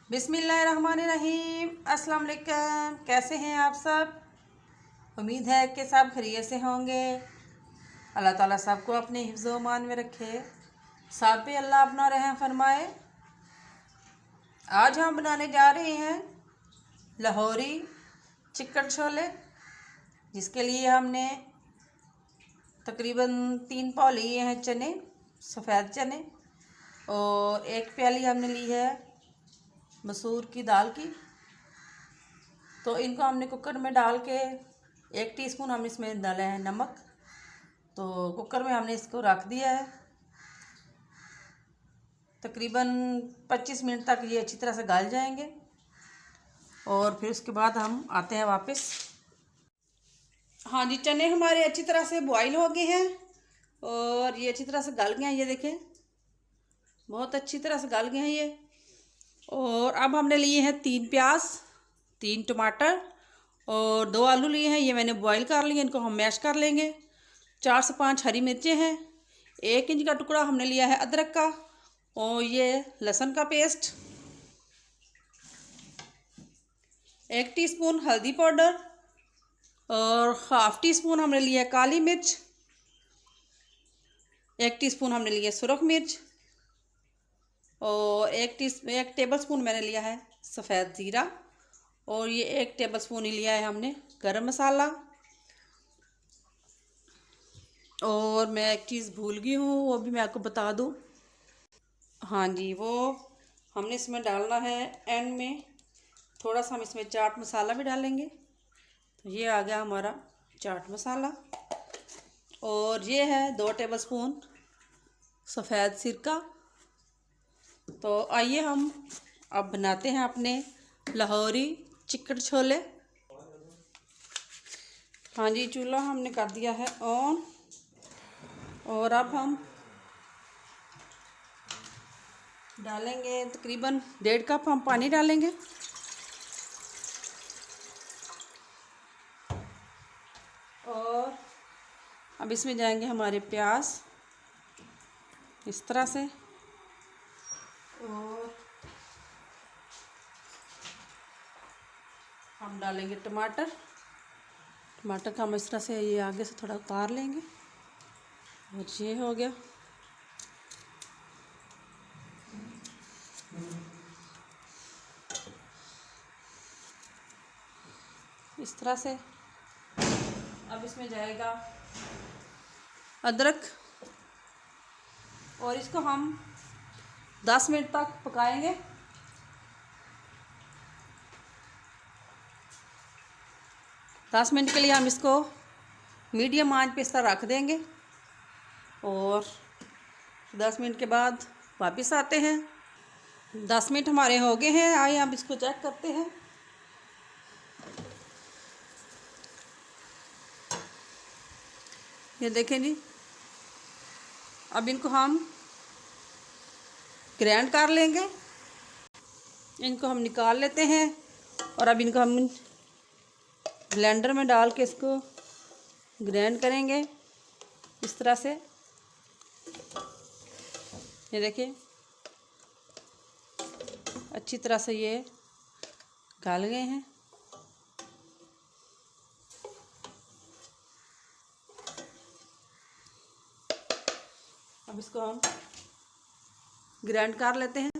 बिस्मिल्लाहिर्रहमानिर्रहीम। अस्सलाम वालेकुम। कैसे हैं आप सब? उम्मीद है कि सब खैरियत से होंगे। अल्लाह ताला सबको अपने हिफ्ज़ व मान में रखे, सब पे अल्लाह अपना रहम फरमाए। आज हम बनाने जा रहे हैं लाहौरी चिकन छोले, जिसके लिए हमने तकरीबन 3 पाव लिए हैं चने, सफ़ेद चने, और 1 प्याली हमने ली है मसूर की दाल की। तो इनको हमने कुकर में डाल के 1 टीस्पून हमने इसमें डाला है नमक। तो कुकर में हमने इसको रख दिया है। तकरीबन 25 मिनट तक ये अच्छी तरह से गल जाएंगे और फिर उसके बाद हम आते हैं वापस। हाँ जी, चने हमारे अच्छी तरह से बॉईल हो गए हैं और ये अच्छी तरह से गल गए हैं। ये देखें, बहुत अच्छी तरह से गल गए हैं ये। और अब हमने लिए हैं 3 प्याज, 3 टमाटर और 2 आलू लिए हैं। ये मैंने बॉईल कर लिए, इनको हम मैश कर लेंगे। 4 से 5 हरी मिर्चें हैं। 1 इंच का टुकड़ा हमने लिया है अदरक का, और ये लहसुन का पेस्ट, 1 टीस्पून हल्दी पाउडर और हाफ़ टी स्पून हमने लिया है काली मिर्च, 1 टीस्पून हमने लिया सुरख मिर्च, और 1 टेबल स्पून मैंने लिया है सफ़ेद ज़ीरा, और ये 1 टेबल स्पून ही लिया है हमने गरम मसाला। और मैं एक चीज़ भूल गई हूँ, वो भी मैं आपको बता दूँ। हाँ जी, वो हमने इसमें डालना है एंड में, थोड़ा सा हम इसमें चाट मसाला भी डालेंगे। तो ये आ गया हमारा चाट मसाला, और ये है 2 टेबल स्पून सफ़ेद सिरका। तो आइए हम अब बनाते हैं अपने लाहौरी चिकन छोले। हाँ जी, चूल्हा हमने कर दिया है ऑन, और अब हम डालेंगे तकरीबन 1.5 कप हम पानी डालेंगे। और अब इसमें जाएंगे हमारे प्याज इस तरह से, और हम डालेंगे टमाटर। टमाटर का हम इस तरह से ये आगे से थोड़ा उतार लेंगे, और ये हो गया। इस तरह से अब इसमें जाएगा अदरक, और इसको हम 10 मिनट तक पकाएंगे। दस मिनट के लिए हम इसको मीडियम आंच पे इस तरह रख देंगे, और 10 मिनट के बाद वापस आते हैं। 10 मिनट हमारे हो गए हैं। आइए हम इसको चेक करते हैं। ये देखें जी, अब इनको हम ग्राइंड कर लेंगे। इनको हम निकाल लेते हैं, और अब इनको हम ब्लेंडर में डाल के इसको ग्राइंड करेंगे इस तरह से। ये देखिए, अच्छी तरह से ये गल गए हैं। अब इसको हम ग्राइंड कर लेते हैं।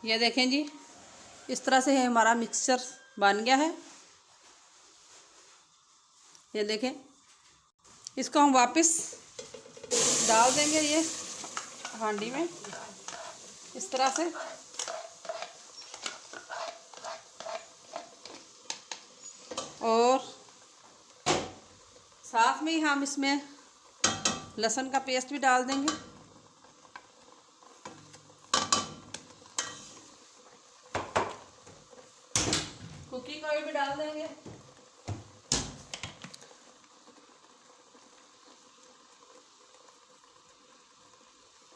ये देखें जी, इस तरह से है हमारा मिक्सचर बन गया है। ये देखें, इसको हम वापस डाल देंगे ये हांडी में इस तरह से। और साथ में ही हम इसमें लहसुन का पेस्ट भी डाल देंगे। कुकिंग ऑयल भी डाल देंगे।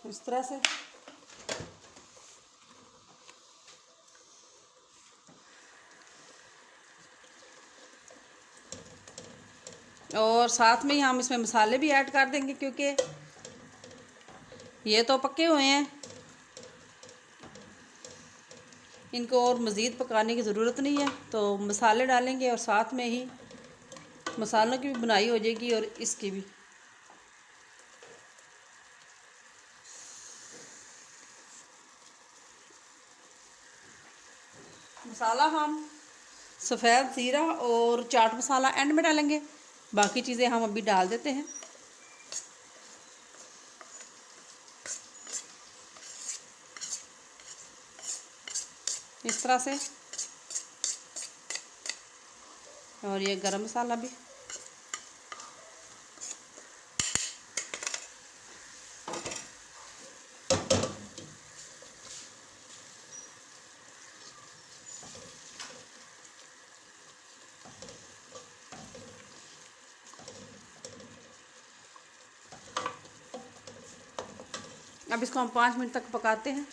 इस तरह से। और साथ में ही हम इसमें मसाले भी ऐड कर देंगे, क्योंकि ये तो पके हुए हैं, इनको और मज़ीद पकाने की ज़रूरत नहीं है। तो मसाले डालेंगे और साथ में ही मसालों की भी बुनाई हो जाएगी और इसकी भी। मसाला हम सफ़ेद ज़ीरा और चाट मसाला एंड में डालेंगे, बाकी चीज़ें हम अभी डाल देते हैं। इस तरह से। और ये गरम मसाला भी। अब इसको हम 5 मिनट तक पकाते हैं।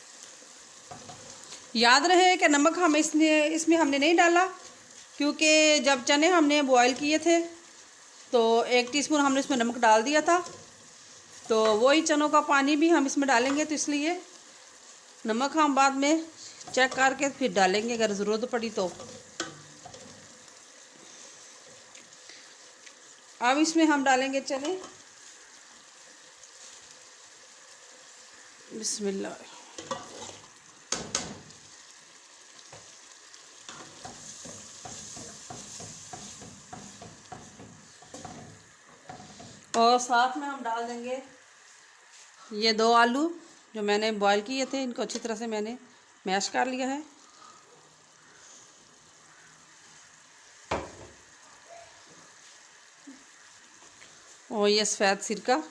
याद रहे कि नमक हम इसमें हमने नहीं डाला, क्योंकि जब चने हमने बॉईल किए थे तो 1 टीस्पून हमने इसमें नमक डाल दिया था, तो वही चनों का पानी भी हम इसमें डालेंगे, तो इसलिए नमक हम बाद में चेक करके फिर डालेंगे अगर ज़रूरत पड़ी तो। अब इसमें हम डालेंगे चने। बिस्मिल्लाह। और साथ में हम डाल देंगे ये 2 आलू जो मैंने बॉईल किए थे, इनको अच्छी तरह से मैंने मैश कर लिया है। और ये सफ़ेद सिरका।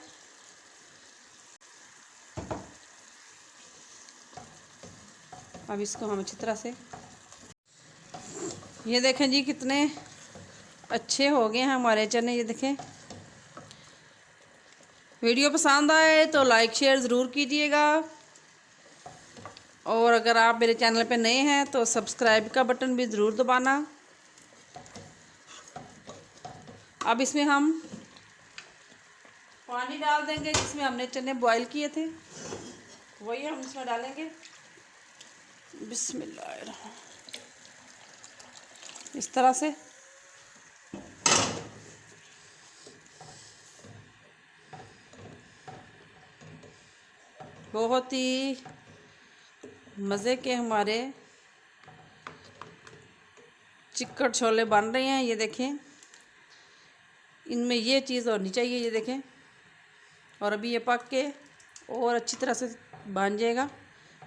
अब इसको हम अच्छी तरह से, ये देखें जी कितने अच्छे हो गए हैं हमारे चने। ये देखें। वीडियो पसंद आए तो लाइक शेयर ज़रूर कीजिएगा, और अगर आप मेरे चैनल पे नए हैं तो सब्सक्राइब का बटन भी ज़रूर दबाना। अब इसमें हम पानी डाल देंगे जिसमें हमने चने बॉईल किए थे, वही हम इसमें डालेंगे। बिस्मिल्लाह। इस तरह से। बहुत ही मज़े के हमारे चिकन छोले बन रहे हैं। ये देखें, इनमें ये चीज़ होनी चाहिए, ये देखें। और अभी ये पक के और अच्छी तरह से बन जाएगा।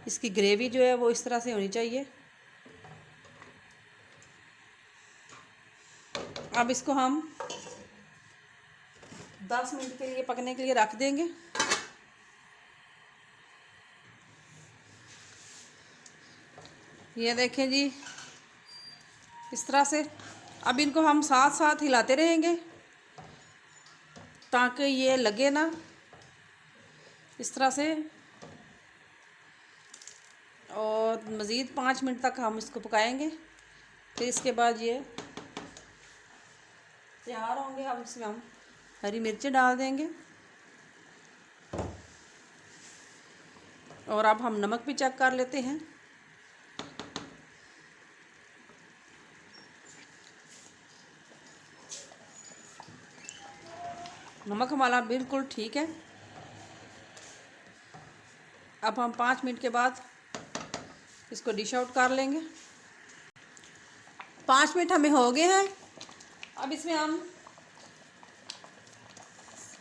इसकी ग्रेवी जो है वो इस तरह से होनी चाहिए। अब इसको हम 10 मिनट के लिए पकने के लिए रख देंगे। ये देखें जी इस तरह से। अब इनको हम साथ साथ हिलाते रहेंगे ताकि ये लगे ना, इस तरह से। और मज़ीद 5 मिनट तक हम इसको पकाएंगे, फिर इसके बाद ये तैयार होंगे। अब इसमें हम हरी मिर्चें डाल देंगे, और अब हम नमक भी चेक कर लेते हैं। नमक हमारा बिल्कुल ठीक है। अब हम 5 मिनट के बाद इसको डिश आउट कर लेंगे। 5 मिनट हमें हो गए हैं। अब इसमें हम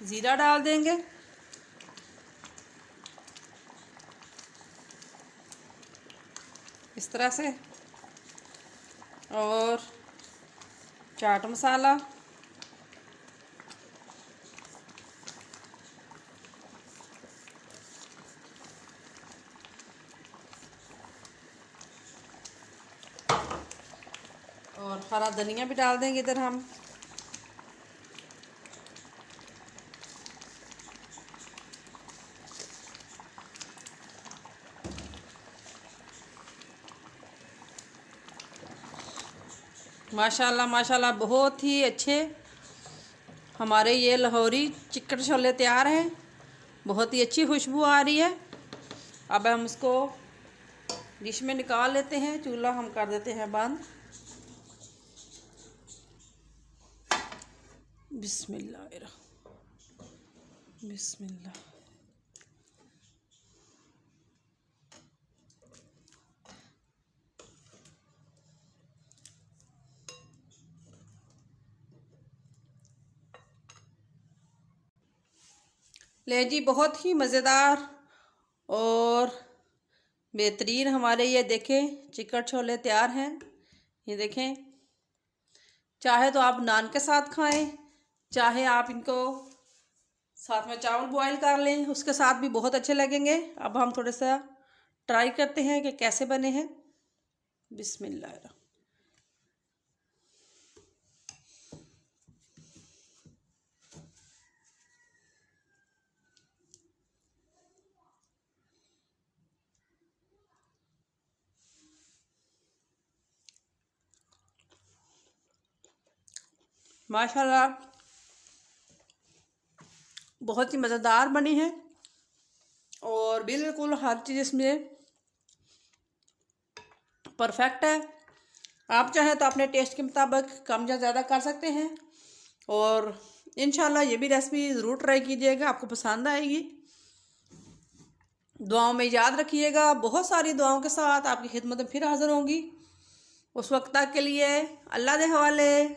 ज़ीरा डाल देंगे, इस तरह से। और चाट मसाला, और हरा धनिया भी डाल देंगे इधर हम। माशाल्लाह माशाल्लाह, बहुत ही अच्छे हमारे ये लाहौरी चिकन छोले तैयार हैं। बहुत ही अच्छी खुशबू आ रही है। अब हम इसको डिश में निकाल लेते हैं। चूल्हा हम कर देते हैं बंद। बिस्मिल्लाह बिस्मिल्लाह। ले जी, बहुत ही मज़ेदार और बेहतरीन हमारे ये देखें चिकन छोले तैयार हैं। ये देखें, चाहे तो आप नान के साथ खाएं, चाहे आप इनको साथ में चावल बॉईल कर लें, उसके साथ भी बहुत अच्छे लगेंगे। अब हम थोड़ा सा ट्राई करते हैं कि कैसे बने हैं। बिस्मिल्लाह। माशाल्लाह, बहुत ही मज़ेदार बनी है और बिल्कुल हर चीज़ इसमें परफेक्ट है। आप चाहें तो अपने टेस्ट के मुताबिक कम या ज़्यादा कर सकते हैं। और इंशाल्लाह ये भी रेसिपी ज़रूर ट्राई कीजिएगा, आपको पसंद आएगी। दुआओं में याद रखिएगा। बहुत सारी दुआओं के साथ आपकी खिदमत में फिर हाज़िर होंगी। उस वक्त तक के लिए अल्लाह के हवाले।